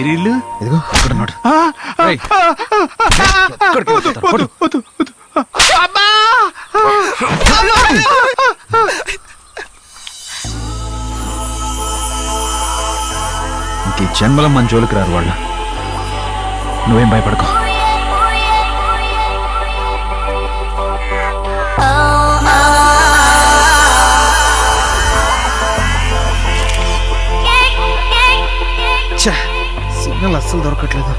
ఏరిల్లు ఇదిగో అక్కడ ఉన్నాడు. ఇంక జన్మలో మన జోలికి రారు వాళ్ళు. నువ్వేం భయపడకో. సిగ్నల్ అస్సలు దొరకట్లేదు.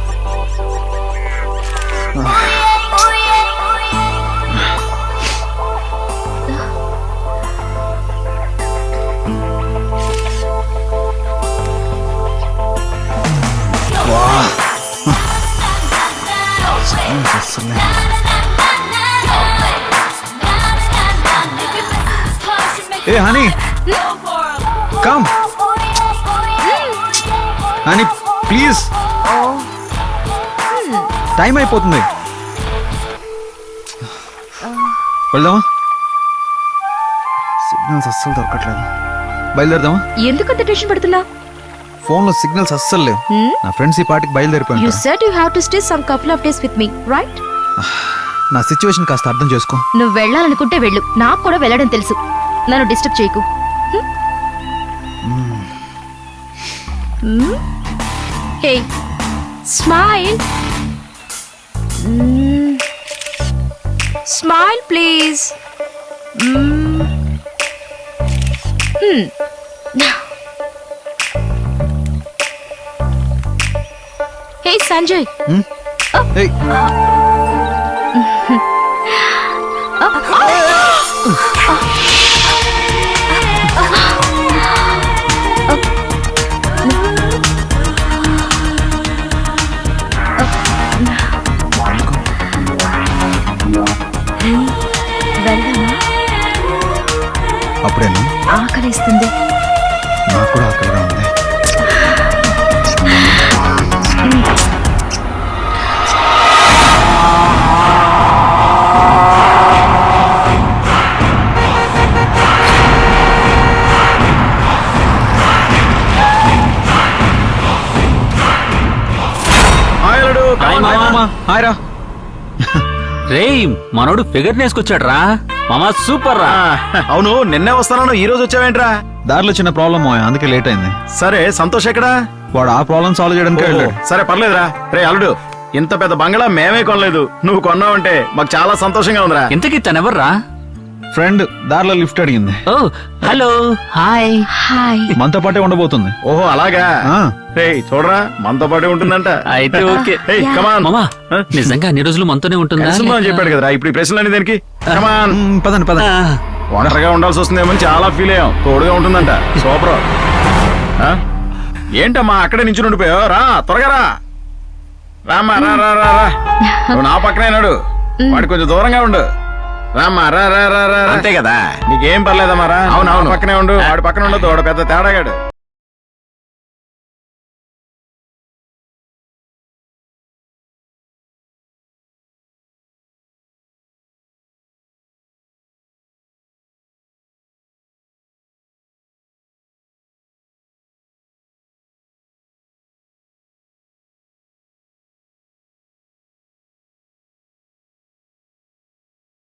ఏ honey, come honey please, time అయిపోతుంది. వెళ్దామా? సిగ్నల్స్ అస్సలు దొరకట్లేదు. బయలుదేరదామా? ఎందుకంత టెన్షన్ పడుతున్నా? ఫోన్ లో సిగ్నల్స్ అస్సలు లేవు. నా ఫ్రెండ్స్ ఈ పార్టీకి బయలుదేరిపోయారు. You said you have to stay some couple of days with me, right? నా సిచ్యువేషన్ కాస్త అర్థం చేసుకో. నువ్వు వెళ్ళాలనుకుంటే వెళ్ళు, నాకు కూడా వెళ్ళడం తెలుసు. నన్ను డిస్టర్బ్ చేయకు. Hey, smile. Smile please. Hey Sanjay. Hey. వెళ్దామా? అప్పుడేనా? ఆకలిస్తుంది. నాకు కూడా ఆకలిగా ఉంది. హాయ్ రా. రేయ్, మనోడు ఫిగర్ నేసుకొచ్చాడు రా మామా, సూపర్ రా. అవును, నిన్నే వస్తాను, ఈ రోజు వచ్చావేంట్రా? దారిలో చిన్న ప్రాబ్లం అందుకే లేట్ అయింది. సరే, సంతోష్ ఎక్కడా? వాడు ఆ ప్రాబ్లం సాల్వ్ చేయడానికి వెళ్ళాడు. సరే పర్లేదురా. రే అల్లుడు, ఇంత పెద్ద బంగ్లా మేమే కొనలేదు, నువ్వు కొన్నావంటే మాకు చాలా సంతోషంగా ఉందిరా. ఇంతకీ తనెవర్రా? ఫ్రెండ్ దారిలో లిఫ్ట్ అడిగింది. ఓ హలో, హాయ్. హాయ్. మనతో పాటే ఉండబోతుంది. ఓహో అలాగా. రే చూడరా, మనతో పాటే ఉంటుందంట. అయితే ఓకే. కమాన్ మామా, నిజంగా అన్ని రోజులు మనతోనే ఉంటుందా? అని చెప్పాడు కదరా. ఇప్పుడు ఈ ప్రశ్నలు దేనికి? కమాన్, పదండి పదండి. ఒంటరిగా ఉండాల్సి వస్తుందేమో చాలా ఫీల్ అయ్యాం. తోడుగా ఉంటుందంట. సూపర్. ఏంటమ్మా అక్కడే నుంచి ఉండిపోయావు? రా త్వరగా రా. రామ్మా రా రా రా రా. నువ్వు నా పక్కనే నాడు, వాడి కొంచెం దూరంగా ఉండు. రామ్మా రా రా రా రా. అంతే కదా, నీకేం పర్లేదమ్మా రా. అవును పక్కనే ఉండు, వాడి పక్కన ఉండదు, వాడు పెద్ద తేడాగాడు.